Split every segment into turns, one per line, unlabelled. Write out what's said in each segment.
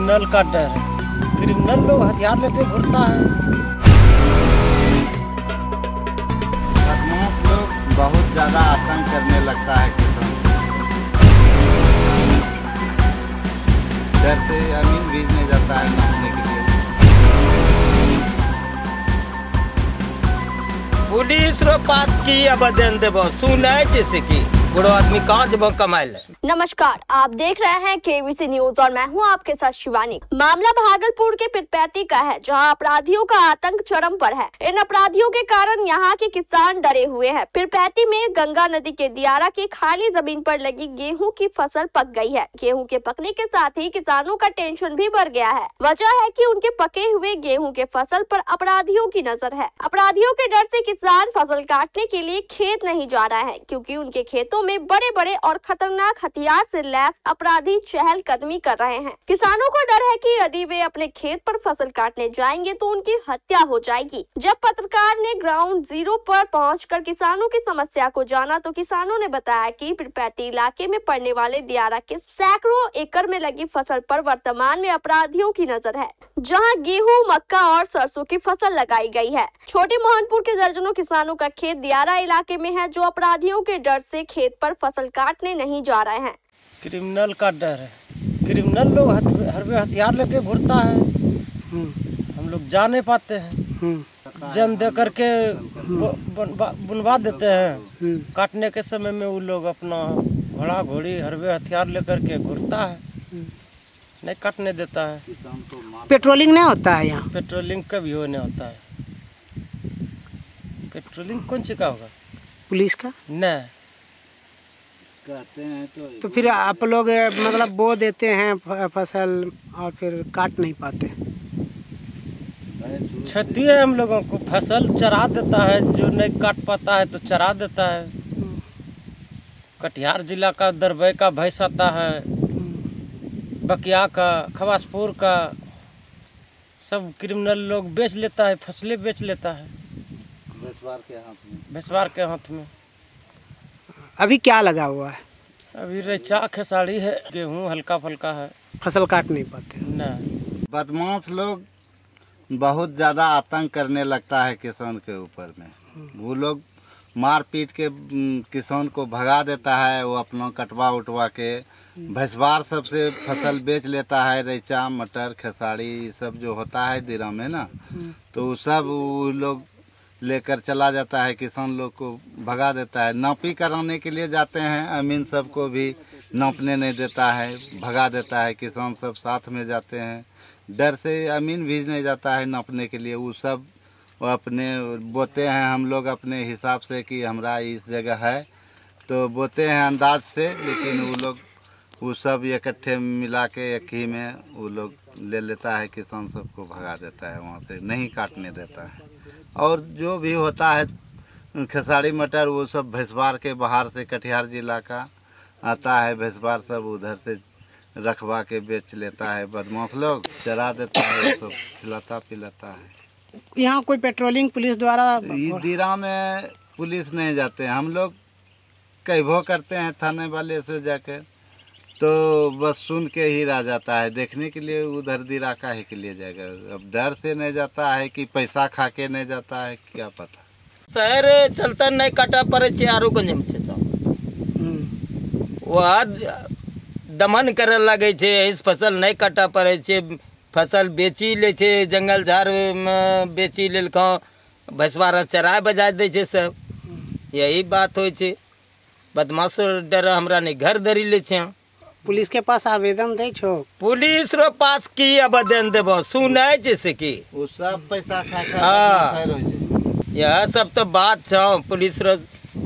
Criminal का डर है। क्रिमिनल लोग हथियार लेके घूमता है।
बदमाश लोग बहुत ज़्यादा आतंक करने लगता है किसान। डर से जमीन बीजने जाता है नापने के लिए।
पुलिस रो पास की आवेदन देबो सुनाय जैसे कि बड़ो आदमी कहाँ जब कमाए ले।
नमस्कार, आप देख रहे हैं केबीसी न्यूज और मैं हूं आपके साथ शिवानी। मामला भागलपुर के पिरपैती का है, जहां अपराधियों का आतंक चरम पर है। इन अपराधियों के कारण यहां के किसान डरे हुए हैं। पिरपैती में गंगा नदी के दियारा की खाली जमीन पर लगी गेहूं की फसल पक गई है। गेहूं के पकने के साथ ही किसानों का टेंशन भी बढ़ गया है। वजह है कि उनके पके हुए गेहूं के फसल पर अपराधियों की नजर है। अपराधियों के डर से किसान फसल काटने के लिए खेत नहीं जा रहे हैं, क्योंकि उनके खेतों में बड़े बड़े और खतरनाक हथियार से लैस अपराधी चहलकदमी कर रहे हैं। किसानों को डर है कि यदि वे अपने खेत पर फसल काटने जाएंगे तो उनकी हत्या हो जाएगी। जब पत्रकार ने ग्राउंड जीरो पर पहुंचकर किसानों की समस्या को जाना तो किसानों ने बताया कि पिरपैती इलाके में पड़ने वाले दियारा के सैकड़ों एकड़ में लगी फसल पर वर्तमान में अपराधियों की नजर है, जहां गेहूं, मक्का और सरसों की फसल लगाई गई है। छोटे मोहनपुर के दर्जनों किसानों का खेत दियारा इलाके में है, जो अपराधियों के डर से खेत पर फसल काटने नहीं जा रहे हैं।
क्रिमिनल का डर है। क्रिमिनल लोग हथियार लेके घूमता है। हम लोग जा नहीं पाते हैं। जन दे करके बुनवा देते हैं। काटने के समय में वो लोग अपना घोड़ा घोड़ी हरवे हथियार लेकर के घूमता है, नहीं काटने देता है।
पेट्रोलिंग नहीं होता है यहाँ?
पेट्रोलिंग कभी होने होता है। पेट्रोलिंग कौन सी का होगा?
पुलिस का
नहीं
कहते हैं
तो फिर आप लोग मतलब बो देते हैं फसल और फिर काट नहीं पाते।
क्षति है हम लोगों को। फसल चरा देता है, जो नहीं काट पाता है तो चरा देता है। कटिहार जिला का दरबे का भैंस आता है, बकिया का, खवासपुर का, सब क्रिमिनल लोग बेच लेता है, फसलें बेच लेता है भैंसवार के हाथ में।
अभी क्या लगा हुआ है?
अभी रेचा खेसाड़ी है, गेहूं हल्का फल्का है।
फसल काट नहीं पाते
नहीं।
बदमाश लोग बहुत ज़्यादा आतंक करने लगता है किसान के ऊपर में। वो लोग मार पीट के किसान को भगा देता है। वो अपना कटवा उठवा के भैंसवार सबसे फसल बेच लेता है। रेचा, मटर, खेसाड़ी सब जो होता है दिरा में ना, तो सब वो लोग लेकर चला जाता है, किसान लोग को भगा देता है। नापी कराने के लिए जाते हैं, अमीन सबको भी नापने नहीं देता है, भगा देता है। किसान सब साथ में जाते हैं, डर से अमीन भी नहीं जाता है नापने के लिए। वो सब अपने बोते हैं, हम लोग अपने हिसाब से कि हमारा इस जगह है तो बोते हैं अंदाज से, लेकिन वो लोग वो सब इकट्ठे मिला के एक ही में वो लोग ले लेता है। किसान सबको भगा देता है, वहाँ से नहीं काटने देता है। और जो भी होता है खेसाड़ी मटर वो सब भैंसवार के बाहर से कटिहार जिला का आता है। भैंसवार सब उधर से रखवा के बेच लेता है। बदमाश लोग चरा देता है, सब खिलाता पिलाता है।
यहाँ कोई पेट्रोलिंग पुलिस द्वारा?
दिरा में पुलिस नहीं जाते, हम लोग कहबो करते हैं थाने वाले से जाके, तो बस सुन के ही रह जाता है। देखने के लिए उधर दिरा का ही के लिए जाएगा। अब डर से नहीं जाता है कि पैसा खा के नहीं जाता है, क्या पता।
शहर चलता नहीं काटा पड़े आरो गंज में वहाँ दमन करे लगे छे। इस फसल नहीं काटा पड़े छे, फसल बेची ले छे, जंगल झाड़ में बेची लेलको, भैंसवार चराय बजा दे छे सब। यही बात हो छे। बदमाश डर हमरा नहीं घर धरी ले छे।
पुलिस के पास आवेदन दे छो?
पुलिस रो पास की आवेदन देबो सुनाय जैसे कि
वो सब पैसा खा
यह सब तो बात छो। पुलिस रो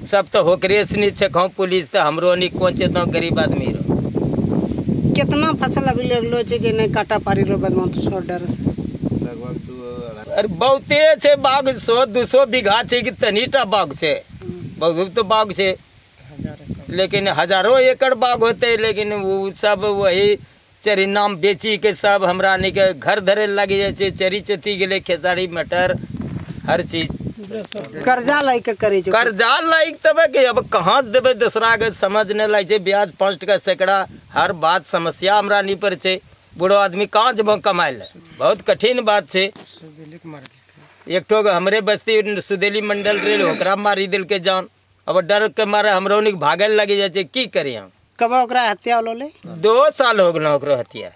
सब तो होकरे सनी छो। पुलिस तो हमरो नहीं कोचे तो गरीब आदमी रो।
कितना फसल अभी लगलो छे जे नहीं काटा पारी रो बदमाश रो डर से?
लगभग
अरे बहुते छे बाग, 100-200 बीघा छे कि तनीटा बाग छे। बहुत तो बाग छे, लेकिन हजारों एकड़ बाग होते, लेकिन वो सब वही चरी नाम बेची के सब हमरा नहीं के घर धरे लगे जाए। चरी चुती गेले, खेसाड़ी मटर हर चीज
कर्जा लाइक करे छो?
कर्जा लाइक तब के अब कहाँ से देवे दूसरा के समझ नहीं लागे। ब्याज 5 टका सैकड़ा हर बात समस्या हमरा नहीं पर छे।
बूढ़ो आदमी कहाँ जब कमाए ले, बहुत कठिन बात है। एक ठो हमरे बस्ती सुदेली मंडल रे ओकरा मारी दिल के जान, अब डर के मारे हमरो निक भागल लगे जाए, की करी हम।
कब ओकरा हत्या होले?
2 साल हो गए ओकरो हत्या।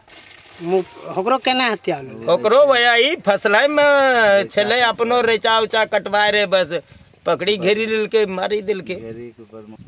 ओकरो केना हत्या होले?
ओकरो वही फसला में छले अपनो रेचा उचा कटवाए रे, बस पकड़ी घेरी दिल के मारी दिल के,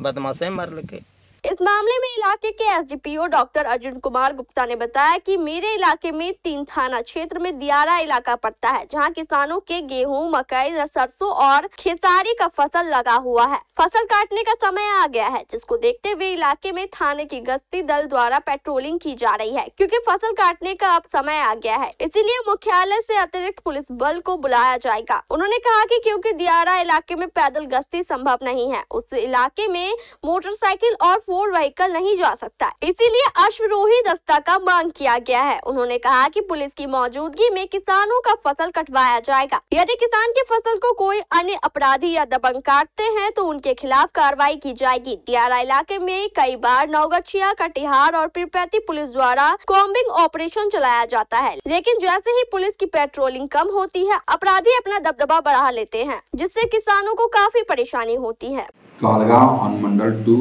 बदमाशे मार के।
इस मामले में इलाके के एसडीपीओ डॉक्टर अर्जुन कुमार गुप्ता ने बताया कि मेरे इलाके में 3 थाना क्षेत्र में दियारा इलाका पड़ता है, जहां किसानों के गेहूं, मकई, सरसों और खेसारी का फसल लगा हुआ है। फसल काटने का समय आ गया है, जिसको देखते हुए इलाके में थाने की गश्ती दल द्वारा पेट्रोलिंग की जा रही है, क्योंकि फसल काटने का अब समय आ गया है। इसीलिए मुख्यालय से अतिरिक्त पुलिस बल को बुलाया जाएगा। उन्होंने कहा कि क्योंकि दियारा इलाके में पैदल गश्ती संभव नहीं है, उस इलाके में मोटरसाइकिल और 4 व्हीकल नहीं जा सकता, इसीलिए अश्वरोही दस्ता का मांग किया गया है। उन्होंने कहा कि पुलिस की मौजूदगी में किसानों का फसल कटवाया जाएगा। यदि किसान की फसल को कोई अन्य अपराधी या दबंग काटते हैं तो उनके खिलाफ कार्रवाई की जाएगी। दियारा इलाके में कई बार नवगछिया, कटिहार और पीरपैती पुलिस द्वारा कॉम्बिंग ऑपरेशन चलाया जाता है, लेकिन जैसे ही पुलिस की पेट्रोलिंग कम होती है, अपराधी अपना दबदबा बढ़ा लेते हैं, जिससे किसानों को काफी परेशानी होती है।
कहलगांव अनुमंडल 2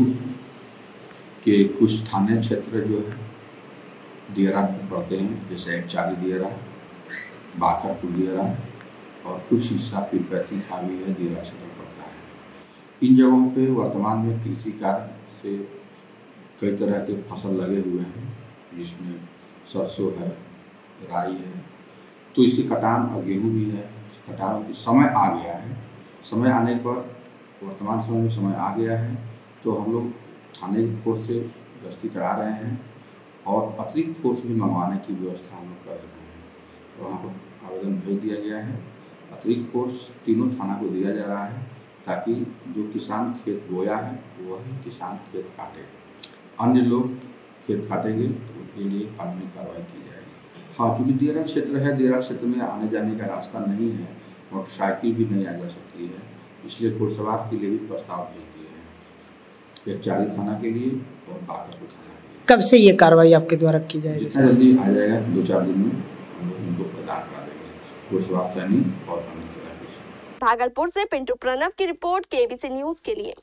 के कुछ थाने क्षेत्र जो है दियारा पड़ते हैं, जैसे चाली दियारा, बाकरपुर दियारा और कुछ हिस्सा पीरपैती का भी है, दियारा क्षेत्र पड़ता है। इन जगहों पे वर्तमान में कृषि कार्य से कई तरह के फसल लगे हुए हैं, जिसमें सरसों है, राई है, तो इसकी कटान और गेहूँ भी है। कटान की समय आ गया है, समय आने पर वर्तमान समय में समय आ गया है, तो हम लोग थाने की फोर्स से गश्ती करा रहे हैं और अतिरिक्त फोर्स भी मंगवाने की व्यवस्था हम लोग कर रहे हैं। तो वहाँ पर आवेदन भेज दिया गया है, अतिरिक्त फोर्स तीनों थाना को दिया जा रहा है, ताकि जो किसान खेत बोया है वही किसान खेत काटे, अन्य लोग खेत काटेंगे तो उसके लिए कानूनी कार्रवाई की जाएगी। हाँ, चूँकि दियारा क्षेत्र है, दियारा क्षेत्र में आने जाने का रास्ता नहीं है, मोटरसाइकिल भी नहीं आ जा सकती है, इसलिए घुड़सवार के लिए भी प्रस्ताव भेज दिए हैं, एक चाली थाना के लिए और बाकरपुर थाना के लिए।
कब से ये कार्रवाई आपके द्वारा की जाएगी?
जितना जल्दी आ जाएगा, 2-4 दिन में हम लोग इनको प्रदान करा देंगे, घुड़सवार सैनिक और अन्य तरह के।
भागलपुर से पिंटू प्रणव की रिपोर्ट, केबीसी न्यूज के लिए।